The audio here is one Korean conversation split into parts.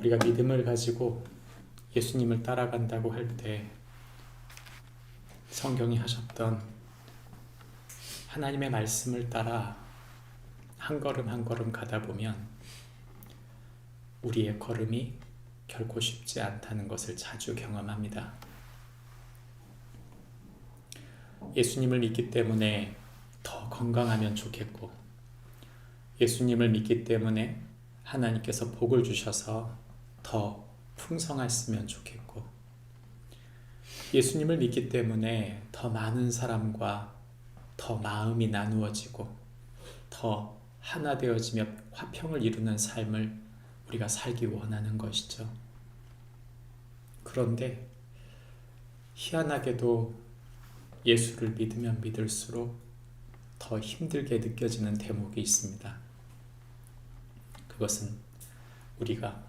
우리가 믿음을 가지고 예수님을 따라간다고 할 때 성경이 하셨던 하나님의 말씀을 따라 한 걸음 한 걸음 가다 보면 우리의 걸음이 결코 쉽지 않다는 것을 자주 경험합니다. 예수님을 믿기 때문에 더 건강하면 좋겠고, 예수님을 믿기 때문에 하나님께서 복을 주셔서 더 풍성했으면 좋겠고, 예수님을 믿기 때문에 더 많은 사람과 더 마음이 나누어지고 더 하나 되어지며 화평을 이루는 삶을 우리가 살기 원하는 것이죠. 그런데 희한하게도 예수를 믿으면 믿을수록 더 힘들게 느껴지는 대목이 있습니다. 그것은 우리가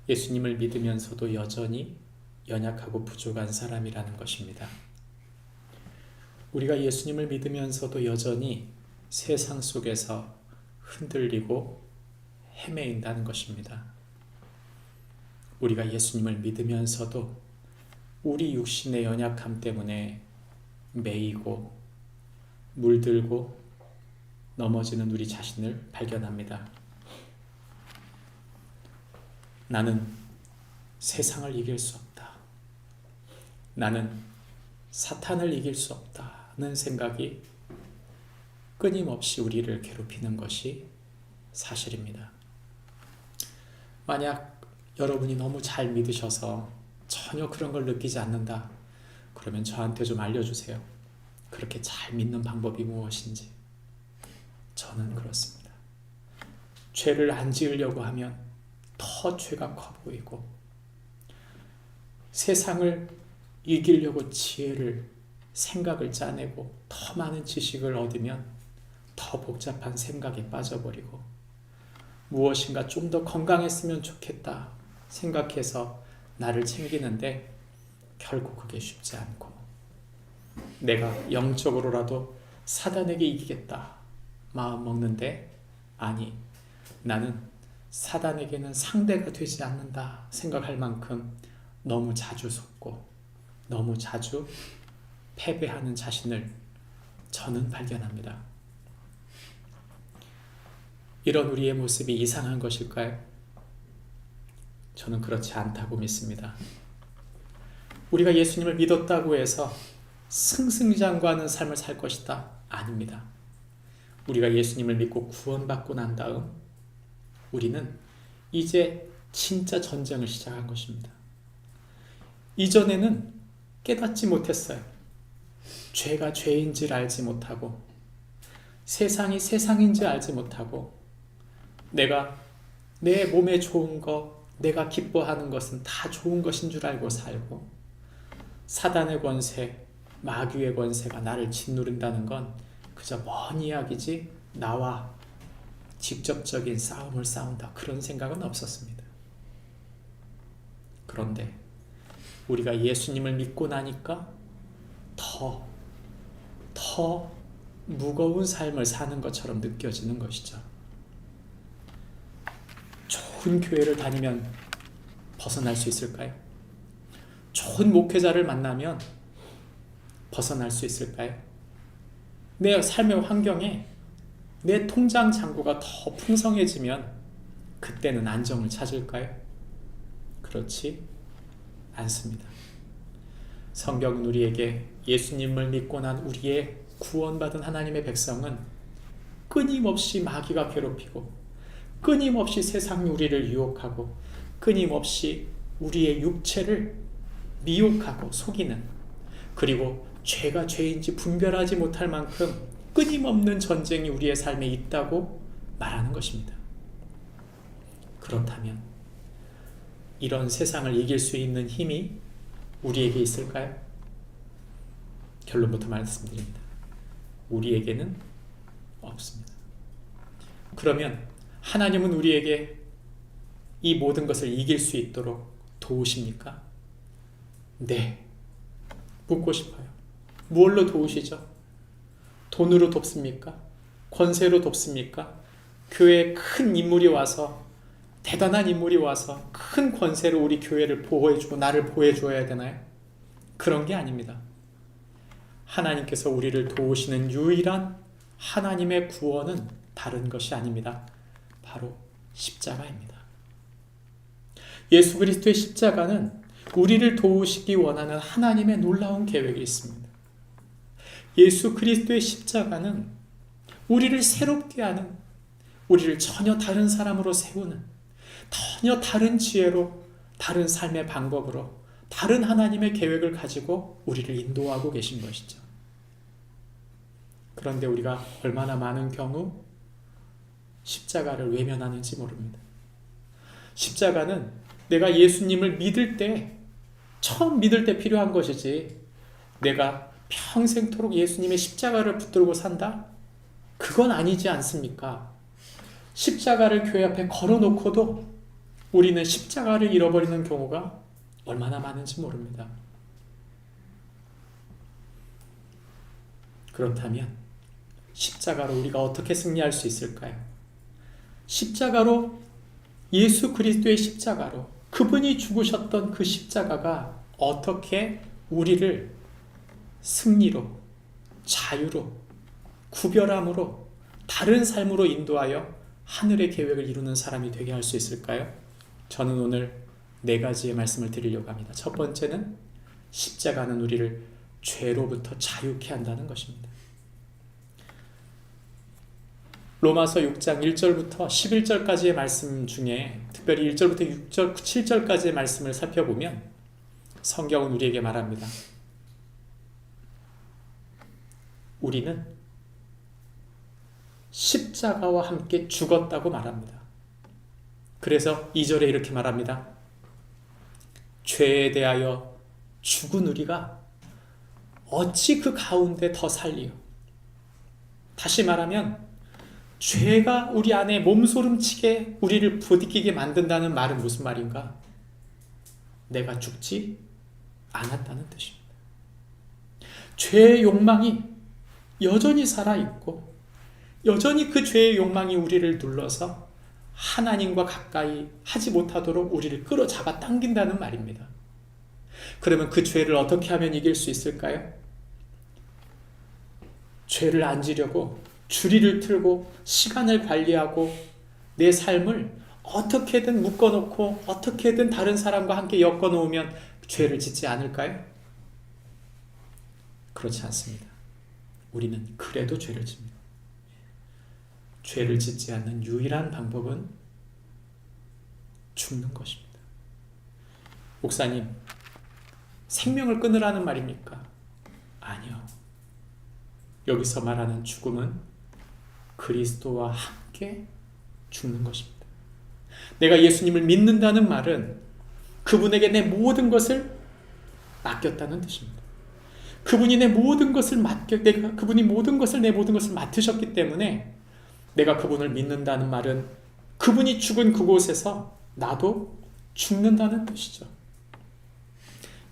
예수님을 믿으면서도 여전히 연약하고 부족한 사람이라는 것입니다. 우리가 예수님을 믿으면서도 여전히 세상 속에서 흔들리고 헤매인다는 것입니다. 우리가 예수님을 믿으면서도 우리 육신의 연약함 때문에 매이고 물들고 넘어지는 우리 자신을 발견합니다. 나는 세상을 이길 수 없다. 나는 사탄을 이길 수 없다는 생각이 끊임없이 우리를 괴롭히는 것이 사실입니다. 만약 여러분이 너무 잘 믿으셔서 전혀 그런 걸 느끼지 않는다, 그러면 저한테 좀 알려주세요. 그렇게 잘 믿는 방법이 무엇인지. 저는 그렇습니다. 죄를 안 지으려고 하면 더 죄가 커 보이고, 세상을 이기려고 생각을 짜내고 더 많은 지식을 얻으면 더 복잡한 생각에 빠져버리고, 무엇인가 좀 더 건강했으면 좋겠다 생각해서 나를 챙기는데 결국 그게 쉽지 않고, 내가 영적으로라도 사단에게 이기겠다 마음 먹는데, 아니, 나는 사단에게는 상대가 되지 않는다 생각할 만큼 너무 자주 속고 너무 자주 패배하는 자신을 저는 발견합니다. 이런 우리의 모습이 이상한 것일까요? 저는 그렇지 않다고 믿습니다. 우리가 예수님을 믿었다고 해서 승승장구하는 삶을 살 것이다? 아닙니다. 우리가 예수님을 믿고 구원받고 난 다음 우리는 이제 진짜 전쟁을 시작한 것입니다. 이전에는 깨닫지 못했어요. 죄가 죄인지를 알지 못하고, 세상이 세상인지 알지 못하고, 내가 내 몸에 좋은 거, 내가 기뻐하는 것은 다 좋은 것인 줄 알고 살고, 사단의 권세, 마귀의 권세가 나를 짓누른다는 건 그저 먼 이야기지 나와 직접적인 싸움을 싸운다, 그런 생각은 없었습니다. 그런데 우리가 예수님을 믿고 나니까 더 무거운 삶을 사는 것처럼 느껴지는 것이죠. 좋은 교회를 다니면 벗어날 수 있을까요? 좋은 목회자를 만나면 벗어날 수 있을까요? 내 삶의 환경에 내 통장 잔고가 더 풍성해지면 그때는 안정을 찾을까요? 그렇지 않습니다. 성경은 우리에게 예수님을 믿고 난 우리의 구원받은 하나님의 백성은 끊임없이 마귀가 괴롭히고, 끊임없이 세상이 우리를 유혹하고, 끊임없이 우리의 육체를 미혹하고 속이는, 그리고 죄가 죄인지 분별하지 못할 만큼 끊임없는 전쟁이 우리의 삶에 있다고 말하는 것입니다. 그렇다면 이런 세상을 이길 수 있는 힘이 우리에게 있을까요? 결론부터 말씀드립니다. 우리에게는 없습니다. 그러면 하나님은 우리에게 이 모든 것을 이길 수 있도록 도우십니까? 네, 묻고 싶어요. 무엇로 도우시죠? 돈으로 돕습니까? 권세로 돕습니까? 교회에 큰 인물이 와서 대단한 인물이 와서 큰 권세로 우리 교회를 보호해주고 나를 보호해줘야 되나요? 그런 게 아닙니다. 하나님께서 우리를 도우시는 유일한 하나님의 구원은 다른 것이 아닙니다. 바로 십자가입니다. 예수 그리스도의 십자가는 우리를 도우시기 원하는 하나님의 놀라운 계획이 있습니다. 예수 그리스도의 십자가는 우리를 새롭게 하는, 우리를 전혀 다른 사람으로 세우는, 전혀 다른 지혜로, 다른 삶의 방법으로, 다른 하나님의 계획을 가지고 우리를 인도하고 계신 것이죠. 그런데 우리가 얼마나 많은 경우 십자가를 외면하는지 모릅니다. 십자가는 내가 예수님을 믿을 때, 처음 믿을 때 필요한 것이지, 내가 평생토록 예수님의 십자가를 붙들고 산다? 그건 아니지 않습니까? 십자가를 교회 앞에 걸어놓고도 우리는 십자가를 잃어버리는 경우가 얼마나 많은지 모릅니다. 그렇다면 십자가로 우리가 어떻게 승리할 수 있을까요? 십자가로, 예수 그리스도의 십자가로, 그분이 죽으셨던 그 십자가가 어떻게 우리를 승리로, 자유로, 구별함으로, 다른 삶으로 인도하여 하늘의 계획을 이루는 사람이 되게 할 수 있을까요? 저는 오늘 4가지의 말씀을 드리려고 합니다. 첫 번째는 십자가는 우리를 죄로부터 자유케 한다는 것입니다. 로마서 6장 1절부터 11절까지의 말씀 중에 특별히 1절부터 6절, 7절까지의 말씀을 살펴보면 성경은 우리에게 말합니다. 우리는 십자가와 함께 죽었다고 말합니다. 그래서 2절에 이렇게 말합니다. 죄에 대하여 죽은 우리가 어찌 그 가운데 더 살리요? 다시 말하면 죄가 우리 안에 몸소림치게 우리를 부딪히게 만든다는 말은 무슨 말인가? 내가 죽지 않았다는 뜻입니다. 죄의 욕망이 여전히 살아있고 여전히 그 죄의 욕망이 우리를 눌러서 하나님과 가까이 하지 못하도록 우리를 끌어잡아 당긴다는 말입니다. 그러면 그 죄를 어떻게 하면 이길 수 있을까요? 죄를 안 지려고 주리를 틀고 시간을 관리하고 내 삶을 어떻게든 묶어놓고 어떻게든 다른 사람과 함께 엮어놓으면 죄를 짓지 않을까요? 그렇지 않습니다. 우리는 그래도 죄를 집니다. 죄를 짓지 않는 유일한 방법은 죽는 것입니다. 목사님, 생명을 끊으라는 말입니까? 아니요. 여기서 말하는 죽음은 그리스도와 함께 죽는 것입니다. 내가 예수님을 믿는다는 말은 그분에게 내 모든 것을 맡겼다는 뜻입니다. 그분이 내 모든 것을 그분이 모든 것을, 내 모든 것을 맡으셨기 때문에 내가 그분을 믿는다는 말은 그분이 죽은 그곳에서 나도 죽는다는 뜻이죠.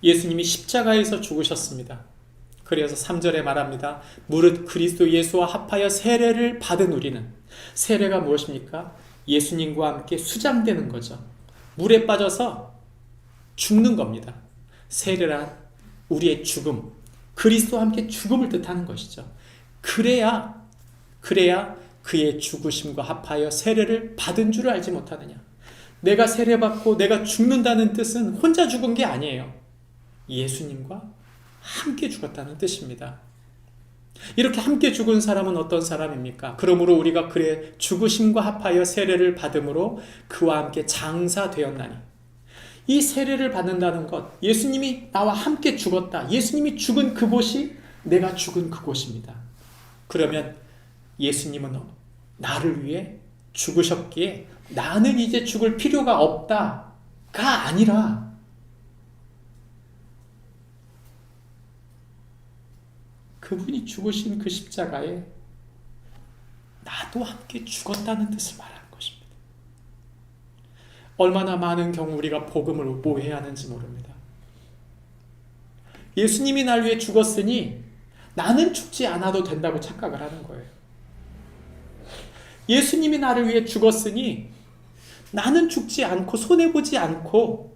예수님이 십자가에서 죽으셨습니다. 그래서 3절에 말합니다. 무릇 그리스도 예수와 합하여 세례를 받은 우리는, 세례가 무엇입니까? 예수님과 함께 수장되는 거죠. 물에 빠져서 죽는 겁니다. 세례란 우리의 죽음, 그리스도와 함께 죽음을 뜻하는 것이죠. 그래야 그의 죽으심과 합하여 세례를 받은 줄을 알지 못하느냐. 내가 세례받고 내가 죽는다는 뜻은 혼자 죽은 게 아니에요. 예수님과 함께 죽었다는 뜻입니다. 이렇게 함께 죽은 사람은 어떤 사람입니까? 그러므로 우리가 그의 죽으심과 합하여 세례를 받음으로 그와 함께 장사되었나니. 이 세례를 받는다는 것, 예수님이 나와 함께 죽었다. 예수님이 죽은 그곳이 내가 죽은 그곳입니다. 그러면 예수님은 나를 위해 죽으셨기에 나는 이제 죽을 필요가 없다가 아니라 그분이 죽으신 그 십자가에 나도 함께 죽었다는 뜻을 말하는 것입니다. 얼마나 많은 경우 우리가 복음을 오해하는지 모릅니다. 예수님이 날 위해 죽었으니 나는 죽지 않아도 된다고 착각을 하는 거예요. 예수님이 나를 위해 죽었으니 나는 죽지 않고 손해보지 않고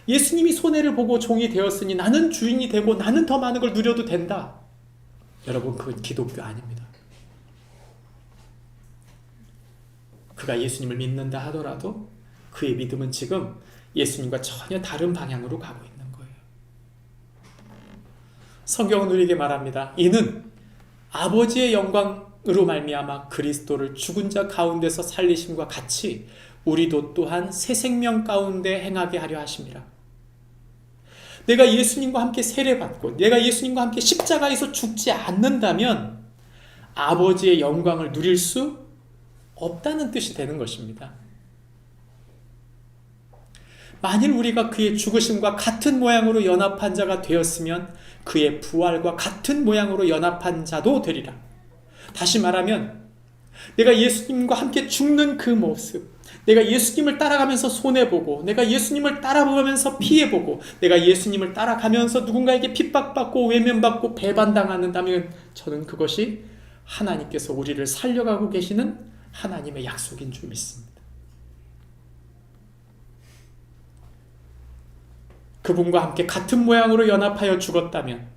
예수님이 손해를 보고 종이 되었으니 나는 주인이 되고 나는 더 많은 걸 누려도 된다. 여러분, 그건 기독교 아닙니다. 그가 예수님을 믿는다 하더라도 그의 믿음은 지금 예수님과 전혀 다른 방향으로 가고 있는 거예요. 성경은 우리에게 말합니다. 이는 아버지의 영광으로 말미암아 그리스도를 죽은 자 가운데서 살리심과 같이 우리도 또한 새 생명 가운데 행하게 하려 하심이라. 내가 예수님과 함께 세례받고 내가 예수님과 함께 십자가에서 죽지 않는다면 아버지의 영광을 누릴 수 없다는 뜻이 되는 것입니다. 만일 우리가 그의 죽으심과 같은 모양으로 연합한 자가 되었으면 그의 부활과 같은 모양으로 연합한 자도 되리라. 다시 말하면 내가 예수님과 함께 죽는 그 모습, 내가 예수님을 따라가면서 손해보고 내가 예수님을 따라보면서 피해보고 내가 예수님을 따라가면서 누군가에게 핍박받고 외면받고 배반당한다면 저는 그것이 하나님께서 우리를 살려가고 계시는 하나님의 약속인 줄 믿습니다. 그분과 함께 같은 모양으로 연합하여 죽었다면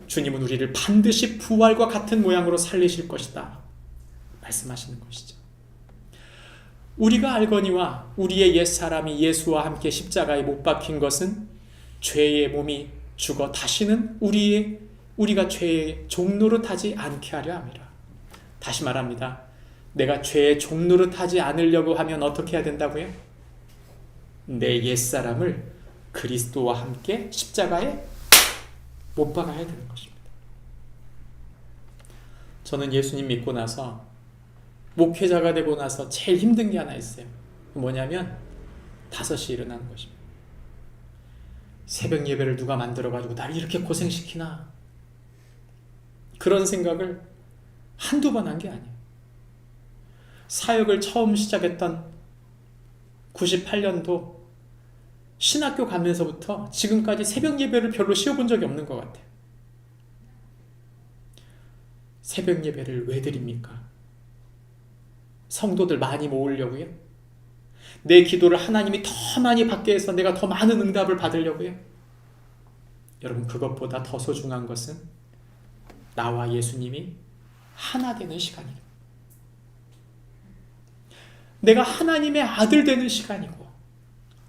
주님은 우리를 반드시 부활과 같은 모양으로 살리실 것이다 말씀하시는 것이죠. 우리가 알거니와 우리의 옛사람이 예수와 함께 십자가에 못 박힌 것은 죄의 몸이 죽어 다시는 우리가 죄의 종노릇하지 않게 하려 함이라. 다시 말합니다. 내가 죄의 종노릇하지 않으려고 하면 어떻게 해야 된다고요? 내 옛사람을 그리스도와 함께 십자가에 못 박아야 되는 것입니다. 저는 예수님 믿고 나서 목회자가 되고 나서 제일 힘든 게 하나 있어요. 뭐냐면 5시에 일어나는 것입니다. 새벽 예배를 누가 만들어가지고 나를 이렇게 고생시키나, 그런 생각을 한두 번 한 게 아니에요. 사역을 처음 시작했던 98년도 신학교 가면서부터 지금까지 새벽 예배를 별로 쉬어본 적이 없는 것 같아요. 새벽 예배를 왜 드립니까? 성도들 많이 모으려고요? 내 기도를 하나님이 더 많이 받게 해서 내가 더 많은 응답을 받으려고요? 여러분, 그것보다 더 소중한 것은 나와 예수님이 하나 되는 시간이에요. 내가 하나님의 아들 되는 시간이고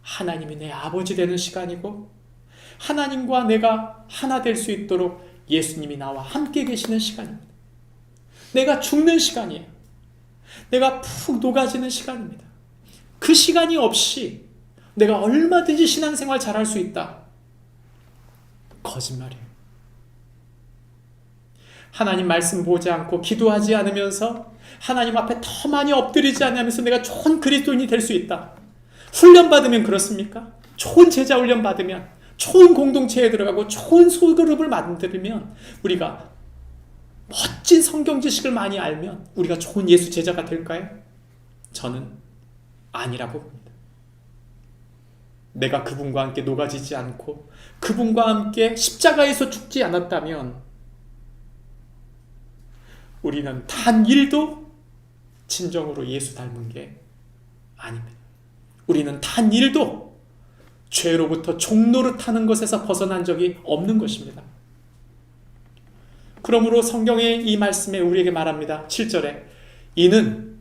하나님이 내 아버지 되는 시간이고 하나님과 내가 하나 될 수 있도록 예수님이 나와 함께 계시는 시간입니다. 내가 죽는 시간이에요. 내가 푹 녹아지는 시간입니다. 그 시간이 없이 내가 얼마든지 신앙생활 잘할 수 있다. 거짓말이에요. 하나님 말씀 보지 않고 기도하지 않으면서 하나님 앞에 더 많이 엎드리지 않으면서 내가 좋은 그리스도인이 될 수 있다. 훈련 받으면 그렇습니까? 좋은 제자 훈련 받으면, 좋은 공동체에 들어가고 좋은 소그룹을 만들면, 우리가 멋진 성경 지식을 많이 알면 우리가 좋은 예수 제자가 될까요? 저는 아니라고 봅니다. 내가 그분과 함께 녹아지지 않고 그분과 함께 십자가에서 죽지 않았다면 우리는 단 1도 진정으로 예수 닮은 게 아닙니다. 우리는 단 1도 죄로부터 종노릇하는 것에서 벗어난 적이 없는 것입니다. 그러므로 성경의 이 말씀에 우리에게 말합니다. 7절에 이는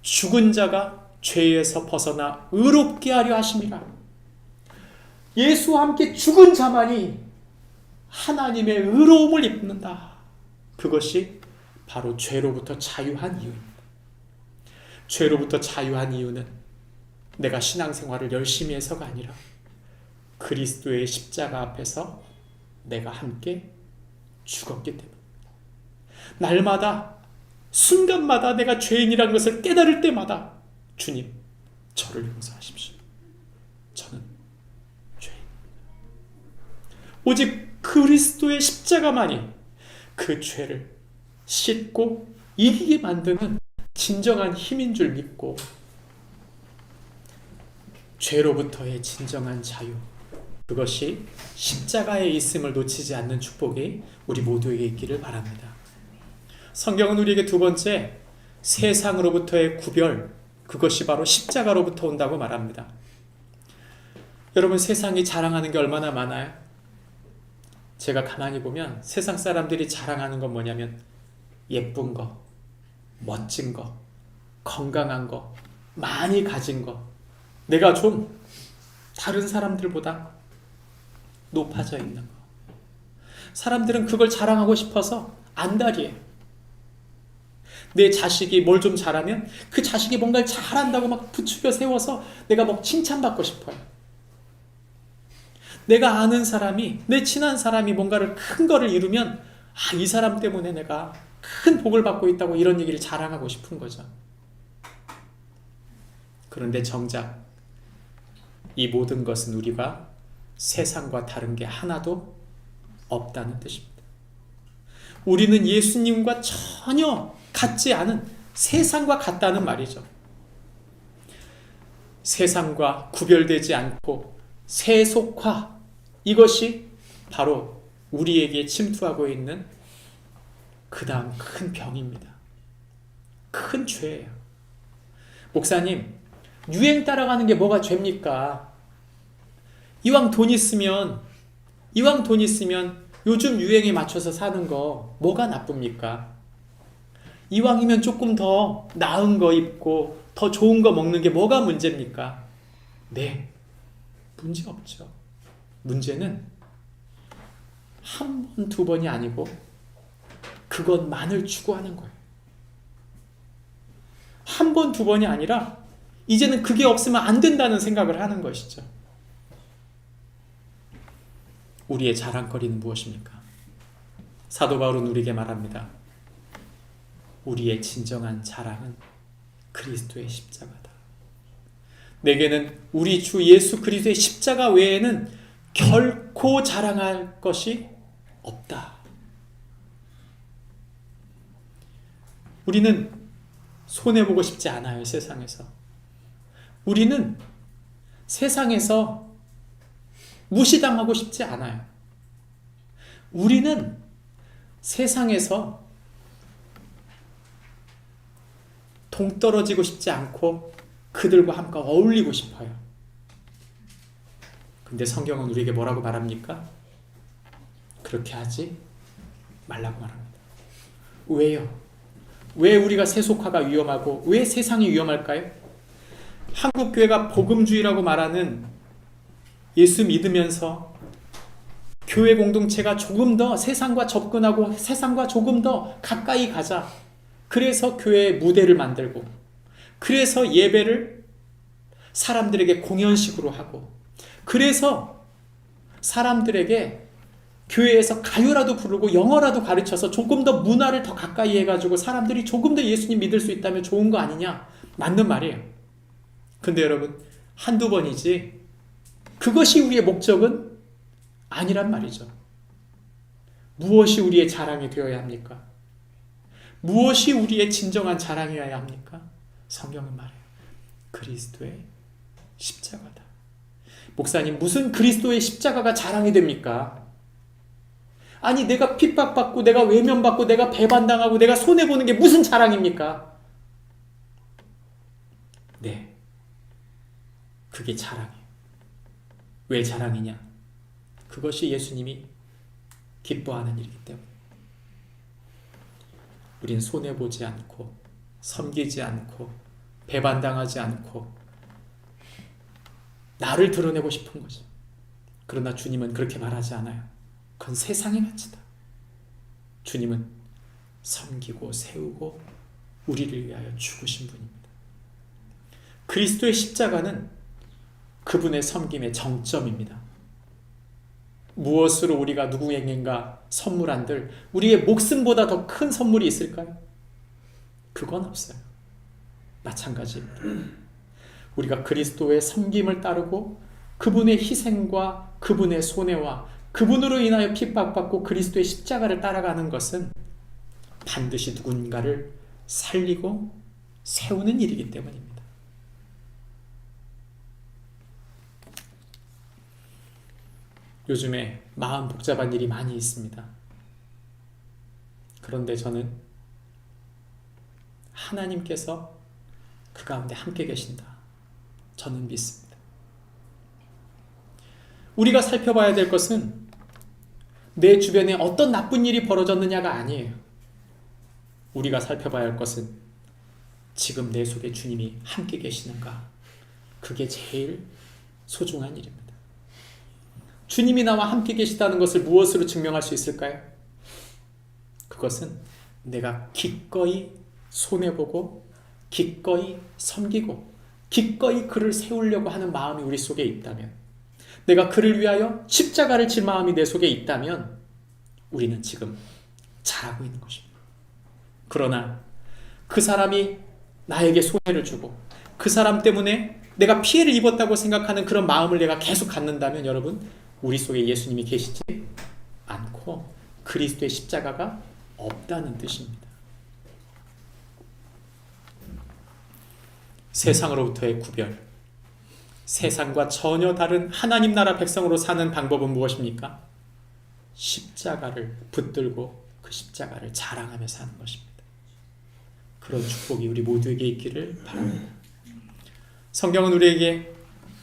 죽은 자가 죄에서 벗어나 의롭게 하려 하심이라. 예수와 함께 죽은 자만이 하나님의 의로움을 입는다. 그것이 바로 죄로부터 자유한 이유입니다. 죄로부터 자유한 이유는 내가 신앙생활을 열심히 해서가 아니라 그리스도의 십자가 앞에서 내가 함께 죽었기 때문입니다. 날마다 순간마다 내가 죄인이라는 것을 깨달을 때마다 주님, 저를 용서하십시오. 저는 죄인입니다. 오직 그리스도의 십자가만이 그 죄를 씻고 이기게 만드는 진정한 힘인 줄 믿고 죄로부터의 진정한 자유, 그것이 십자가에 있음을 놓치지 않는 축복이 우리 모두에게 있기를 바랍니다. 성경은 우리에게 두 번째, 세상으로부터의 구별, 그것이 바로 십자가로부터 온다고 말합니다. 여러분, 세상이 자랑하는 게 얼마나 많아요? 제가 가만히 보면 세상 사람들이 자랑하는 건 뭐냐면 예쁜 거, 멋진 거, 건강한 거, 많이 가진 거, 내가 좀 다른 사람들보다 높아져 있는 거. 사람들은 그걸 자랑하고 싶어서 안달이에요. 내 자식이 뭘 좀 잘하면 그 자식이 뭔가를 잘한다고 막 부추겨 세워서 내가 막 칭찬받고 싶어요. 내가 아는 사람이, 내 친한 사람이 뭔가를 큰 거를 이루면 이 사람 때문에 내가 큰 복을 받고 있다고 이런 얘기를 자랑하고 싶은 거죠. 그런데 정작 이 모든 것은 우리가 세상과 다른 게 하나도 없다는 뜻입니다. 우리는 예수님과 전혀 같지 않은, 세상과 같다는 말이죠. 세상과 구별되지 않고 세속화, 이것이 바로 우리에게 침투하고 있는 그 다음 큰 병입니다. 큰 죄예요. 목사님, 유행 따라가는 게 뭐가 죄입니까? 이왕 돈 있으면 요즘 유행에 맞춰서 사는 거 뭐가 나쁩니까? 이왕이면 조금 더 나은 거 입고 더 좋은 거 먹는 게 뭐가 문제입니까? 네, 문제 없죠. 문제는 한 번, 두 번이 아니고 그것만을 추구하는 거예요. 한 번, 두 번이 아니라 이제는 그게 없으면 안 된다는 생각을 하는 것이죠. 우리의 자랑거리는 무엇입니까? 사도 바울은 우리에게 말합니다. 우리의 진정한 자랑은 그리스도의 십자가다. 내게는 우리 주 예수 그리스도의 십자가 외에는 결코 자랑할 것이 없다. 우리는 손해보고 싶지 않아요, 세상에서. 우리는 세상에서 무시당하고 싶지 않아요. 우리는 세상에서 동떨어지고 싶지 않고 그들과 함께 어울리고 싶어요. 근데 성경은 우리에게 뭐라고 말합니까? 그렇게 하지 말라고 말합니다. 왜요? 왜 우리가 세속화가 위험하고 왜 세상이 위험할까요? 한국교회가 복음주의라고 말하는 예수 믿으면서 교회 공동체가 조금 더 세상과 접근하고 세상과 조금 더 가까이 가자. 그래서 교회의 무대를 만들고, 그래서 예배를 사람들에게 공연식으로 하고, 그래서 사람들에게 교회에서 가요라도 부르고 영어라도 가르쳐서 조금 더 문화를 더 가까이 해가지고 사람들이 조금 더 예수님 믿을 수 있다면 좋은 거 아니냐? 맞는 말이에요. 근데 여러분, 한두 번이지 그것이 우리의 목적은 아니란 말이죠. 무엇이 우리의 자랑이 되어야 합니까? 무엇이 우리의 진정한 자랑이어야 합니까? 성경은 말해요. 그리스도의 십자가다. 목사님, 무슨 그리스도의 십자가가 자랑이 됩니까? 아니, 내가 핍박받고 내가 외면받고 내가 배반당하고 내가 손해보는 게 무슨 자랑입니까? 네, 그게 자랑이에요. 왜 자랑이냐? 그것이 예수님이 기뻐하는 일이기 때문에. 우린 손해보지 않고 섬기지 않고 배반당하지 않고 나를 드러내고 싶은 거죠. 그러나 주님은 그렇게 말하지 않아요. 그건 세상의 가치다. 주님은 섬기고 세우고 우리를 위하여 죽으신 분입니다. 그리스도의 십자가는 그분의 섬김의 정점입니다. 무엇으로 우리가 누구에겐가 선물한들 우리의 목숨보다 더 큰 선물이 있을까요? 그건 없어요. 마찬가지입니다. 우리가 그리스도의 섬김을 따르고 그분의 희생과 그분의 손해와 그분으로 인하여 핍박받고 그리스도의 십자가를 따라가는 것은 반드시 누군가를 살리고 세우는 일이기 때문입니다. 요즘에 마음 복잡한 일이 많이 있습니다. 그런데 저는 하나님께서 그 가운데 함께 계신다. 저는 믿습니다. 우리가 살펴봐야 될 것은 내 주변에 어떤 나쁜 일이 벌어졌느냐가 아니에요. 우리가 살펴봐야 할 것은 지금 내 속에 주님이 함께 계시는가. 그게 제일 소중한 일입니다. 주님이 나와 함께 계시다는 것을 무엇으로 증명할 수 있을까요? 그것은 내가 기꺼이 손해보고 기꺼이 섬기고 기꺼이 그를 세우려고 하는 마음이 우리 속에 있다면, 내가 그를 위하여 십자가를 질 마음이 내 속에 있다면 우리는 지금 잘하고 있는 것입니다. 그러나 그 사람이 나에게 손해를 주고 그 사람 때문에 내가 피해를 입었다고 생각하는 그런 마음을 내가 계속 갖는다면 여러분, 우리 속에 예수님이 계시지 않고 그리스도의 십자가가 없다는 뜻입니다. 세상으로부터의 구별, 세상과 전혀 다른 하나님 나라 백성으로 사는 방법은 무엇입니까? 십자가를 붙들고 그 십자가를 자랑하며 사는 것입니다. 그런 축복이 우리 모두에게 있기를 바랍니다. 성경은 우리에게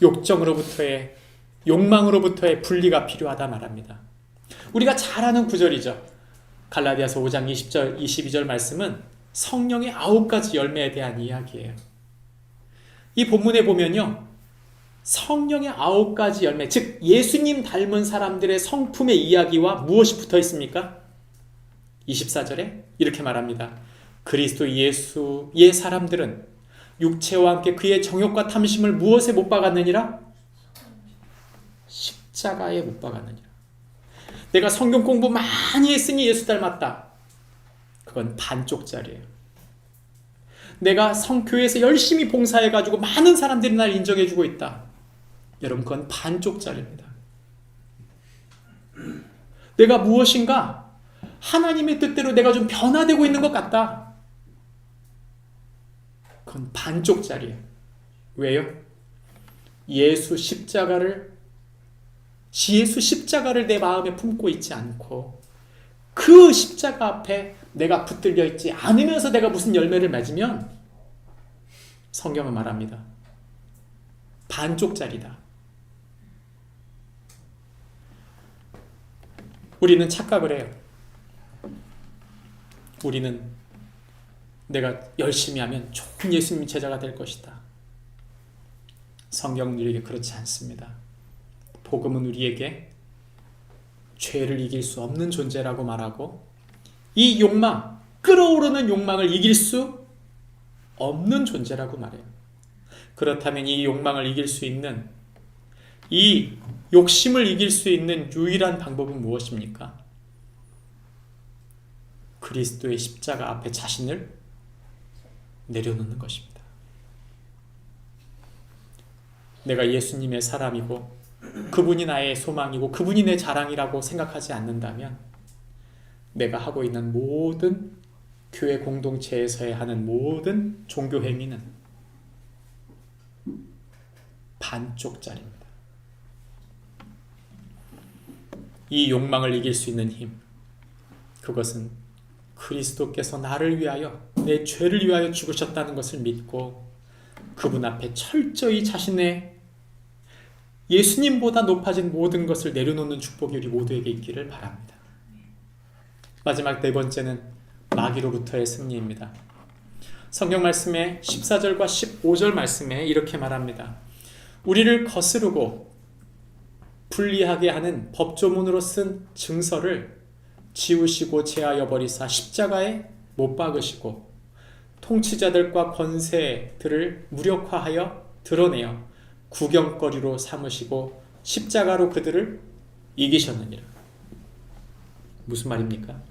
욕정으로부터의, 욕망으로부터의 분리가 필요하다 말합니다. 우리가 잘 아는 구절이죠. 갈라디아서 5장 20절, 22절 말씀은 성령의 9가지 열매에 대한 이야기예요. 이 본문에 보면요, 성령의 9가지 열매, 즉 예수님 닮은 사람들의 성품의 이야기와 무엇이 붙어 있습니까? 24절에 이렇게 말합니다. 그리스도 예수의 사람들은 육체와 함께 그의 정욕과 탐심을 무엇에 못 박았느니라? 십자가에 못 박았느니라. 내가 성경 공부 많이 했으니 예수 닮았다. 그건 반쪽짜리예요. 내가 성교회에서 열심히 봉사해가지고 많은 사람들이 날 인정해주고 있다. 여러분, 그건 반쪽짜리입니다. 내가 무엇인가 하나님의 뜻대로 내가 좀 변화되고 있는 것 같다. 그건 반쪽짜리예요. 왜요? 예수 십자가를 내 마음에 품고 있지 않고 그 십자가 앞에 내가 붙들려 있지 않으면서 내가 무슨 열매를 맺으면 성경은 말합니다. 반쪽짜리다. 우리는 착각을 해요. 우리는 내가 열심히 하면 좋은 예수님 제자가 될 것이다. 성경은 우리에게 그렇지 않습니다. 복음은 우리에게 죄를 이길 수 없는 존재라고 말하고 이 욕망, 끓어오르는 욕망을 이길 수 없는 존재라고 말해요. 그렇다면 이 욕망을 이길 수 있는, 이 욕심을 이길 수 있는 유일한 방법은 무엇입니까? 그리스도의 십자가 앞에 자신을 내려놓는 것입니다. 내가 예수님의 사람이고 그분이 나의 소망이고 그분이 내 자랑이라고 생각하지 않는다면 내가 하고 있는 모든 교회 공동체에서의 하는 모든 종교 행위는 반쪽짜리입니다. 이 욕망을 이길 수 있는 힘, 그것은 그리스도께서 나를 위하여, 내 죄를 위하여 죽으셨다는 것을 믿고 그분 앞에 철저히 자신의 예수님보다 높아진 모든 것을 내려놓는 축복이 우리 모두에게 있기를 바랍니다. 마지막 네 번째는 마귀로부터의 승리입니다. 성경 말씀의 14절과 15절 말씀에 이렇게 말합니다. 우리를 거스르고 불리하게 하는 법조문으로 쓴 증서를 지우시고 제하여 버리사 십자가에 못 박으시고 통치자들과 권세들을 무력화하여 드러내어 구경거리로 삼으시고 십자가로 그들을 이기셨느니라. 무슨 말입니까?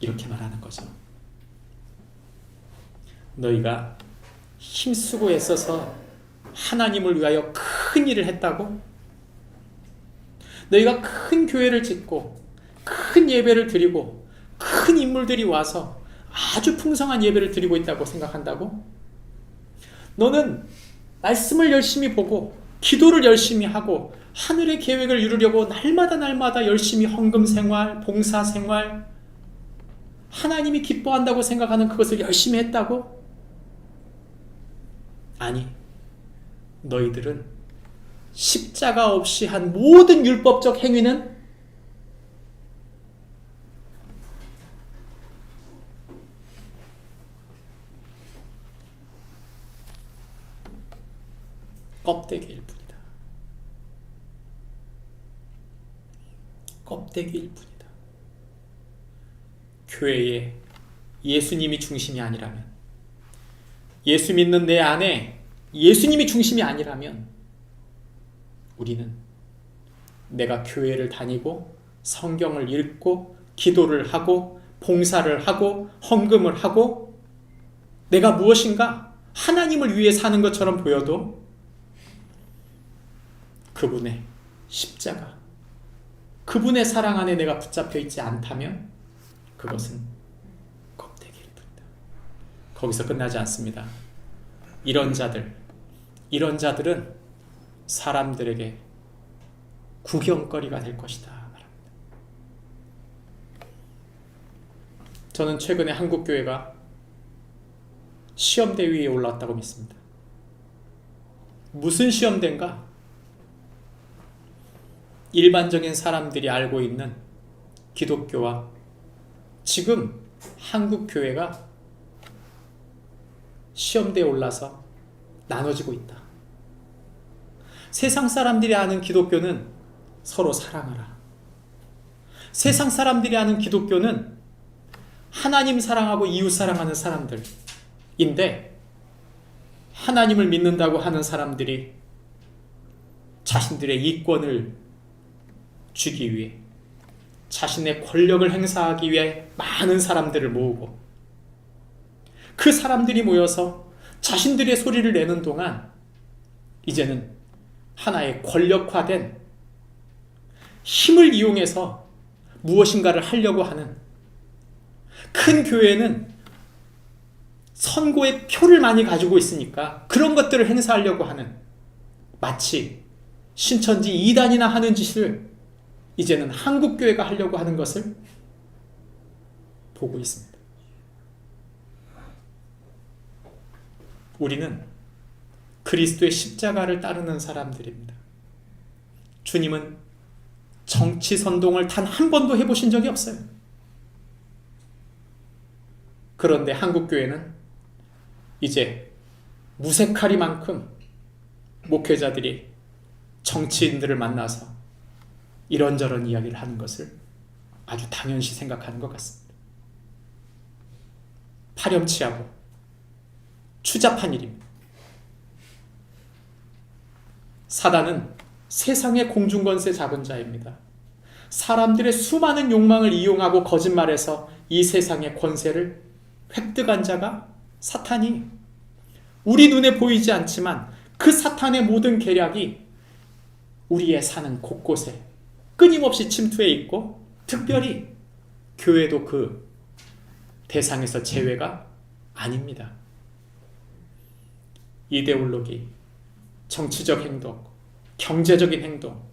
이렇게 말하는 거죠. 너희가 힘쓰고 애써서 하나님을 위하여 큰 일을 했다고? 너희가 큰 교회를 짓고 큰 예배를 드리고 큰 인물들이 와서 아주 풍성한 예배를 드리고 있다고 생각한다고? 너는 말씀을 열심히 보고 기도를 열심히 하고 하늘의 계획을 이루려고 날마다 열심히 헌금 생활, 봉사 생활, 하나님이 기뻐한다고 생각하는 그것을 열심히 했다고? 아니, 너희들은 십자가 없이 한 모든 율법적 행위는 껍데기일 뿐이다. 껍데기일 뿐이다. 교회에 예수님이 중심이 아니라면, 예수 믿는 내 안에 예수님이 중심이 아니라면, 우리는 내가 교회를 다니고 성경을 읽고 기도를 하고 봉사를 하고 헌금을 하고 내가 무엇인가 하나님을 위해 사는 것처럼 보여도 그분의 십자가, 그분의 사랑 안에 내가 붙잡혀 있지 않다면 그것은 껍데기일 뿐이다. 거기서 끝나지 않습니다. 이런 자들은 사람들에게 구경거리가 될 것이다 말합니다. 저는 최근에 한국교회가 시험대 위에 올라왔다고 믿습니다. 무슨 시험대인가? 일반적인 사람들이 알고 있는 기독교와 지금 한국교회가 시험대에 올라서 나눠지고 있다. 세상 사람들이 아는 기독교는 서로 사랑하라. 세상 사람들이 아는 기독교는 하나님 사랑하고 이웃 사랑하는 사람들인데, 하나님을 믿는다고 하는 사람들이 자신들의 이권을 주기 위해, 자신의 권력을 행사하기 위해 많은 사람들을 모으고, 그 사람들이 모여서 자신들의 소리를 내는 동안 이제는 하나의 권력화된 힘을 이용해서 무엇인가를 하려고 하는, 큰 교회는 선거의 표를 많이 가지고 있으니까 그런 것들을 행사하려고 하는, 마치 신천지 2단이나 하는 짓을 이제는 한국교회가 하려고 하는 것을 보고 있습니다. 우리는 그리스도의 십자가를 따르는 사람들입니다. 주님은 정치 선동을 단 한 번도 해보신 적이 없어요. 그런데 한국교회는 이제 무색하리만큼 목회자들이 정치인들을 만나서 이런저런 이야기를 하는 것을 아주 당연시 생각하는 것 같습니다. 파렴치하고 추잡한 일입니다. 사단은 세상의 공중권세 잡은 자입니다. 사람들의 수많은 욕망을 이용하고 거짓말해서 이 세상의 권세를 획득한 자가 사탄이, 우리 눈에 보이지 않지만 그 사탄의 모든 계략이 우리의 사는 곳곳에 끊임없이 침투해 있고, 특별히 교회도 그 대상에서 제외가 아닙니다. 이데올로기, 정치적 행동, 경제적인 행동,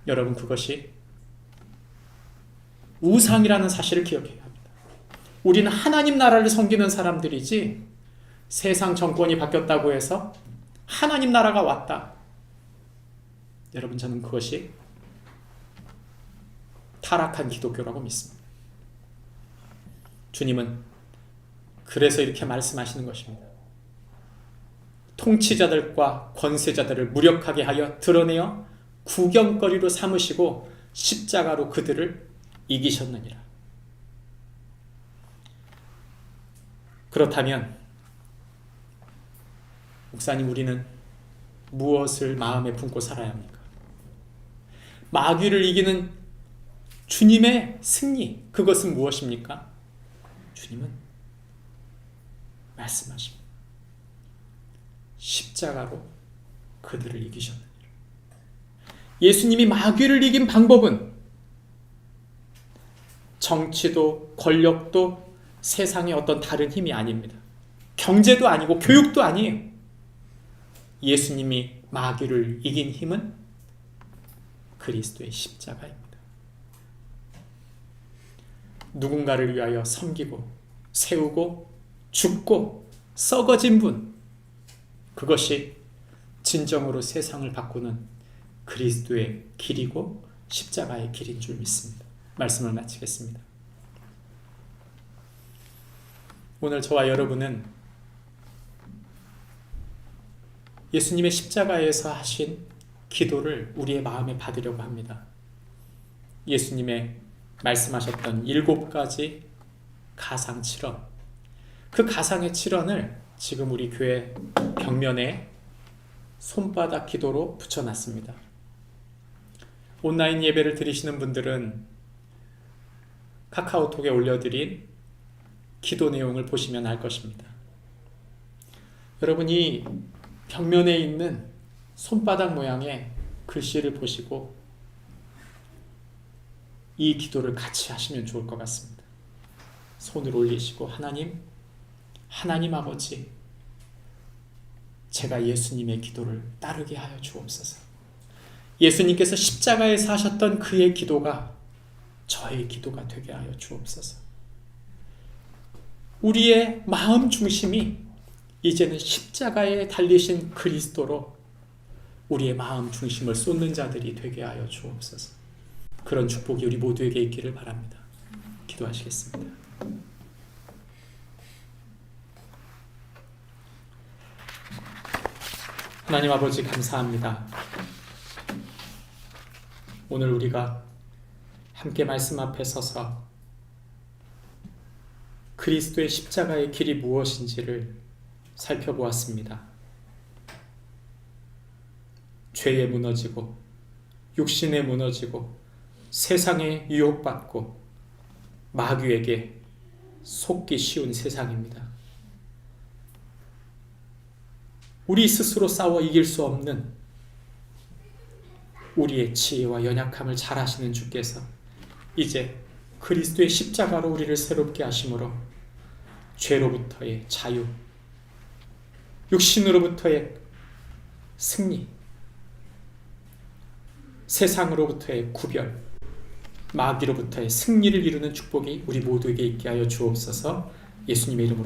여러분 그것이 우상이라는 사실을 기억해야 합니다. 우리는 하나님 나라를 섬기는 사람들이지 세상 정권이 바뀌었다고 해서 하나님 나라가 왔다. 여러분 저는 그것이 타락한 기독교라고 믿습니다. 주님은 그래서 이렇게 말씀하시는 것입니다. 통치자들과 권세자들을 무력하게 하여 드러내어 구경거리로 삼으시고 십자가로 그들을 이기셨느니라. 그렇다면 목사님, 우리는 무엇을 마음에 품고 살아야 합니까? 마귀를 이기는 주님의 승리, 그것은 무엇입니까? 주님은 말씀하십니다. 십자가로 그들을 이기셨느니라. 예수님이 마귀를 이긴 방법은 정치도 권력도 세상의 어떤 다른 힘이 아닙니다. 경제도 아니고 교육도 아니에요. 예수님이 마귀를 이긴 힘은 그리스도의 십자가입니다. 누군가를 위하여 섬기고 세우고 죽고 썩어진 분, 그것이 진정으로 세상을 바꾸는 그리스도의 길이고 십자가의 길인 줄 믿습니다. 말씀을 마치겠습니다. 오늘 저와 여러분은 예수님의 십자가에서 하신 기도를 우리의 마음에 받으려고 합니다. 예수님의 말씀하셨던 7가지 가상 7언, 그 가상의 7언을 지금 우리 교회 벽면에 손바닥 기도로 붙여놨습니다. 온라인 예배를 드리시는 분들은 카카오톡에 올려드린 기도 내용을 보시면 알 것입니다. 여러분이 벽면에 있는 손바닥 모양의 글씨를 보시고 이 기도를 같이 하시면 좋을 것 같습니다. 손을 올리시고 하나님 아버지, 제가 예수님의 기도를 따르게 하여 주옵소서. 예수님께서 십자가에서 하셨던 그의 기도가 저의 기도가 되게 하여 주옵소서. 우리의 마음 중심이 이제는 십자가에 달리신 그리스도로 우리의 마음 중심을 쏟는 자들이 되게 하여 주옵소서. 그런 축복이 우리 모두에게 있기를 바랍니다. 기도하시겠습니다. 하나님 아버지, 감사합니다. 오늘 우리가 함께 말씀 앞에 서서 그리스도의 십자가의 길이 무엇인지를 살펴보았습니다. 죄에 무너지고 육신에 무너지고 세상에 유혹받고 마귀에게 속기 쉬운 세상입니다. 우리 스스로 싸워 이길 수 없는 우리의 지혜와 연약함을 잘 아시는 주께서 이제 그리스도의 십자가로 우리를 새롭게 하심으로 죄로부터의 자유, 육신으로부터의 승리, 세상으로부터의 구별, 마귀로부터의 승리를 이루는 축복이 우리 모두에게 있게 하여 주옵소서. 예수님의 이름으로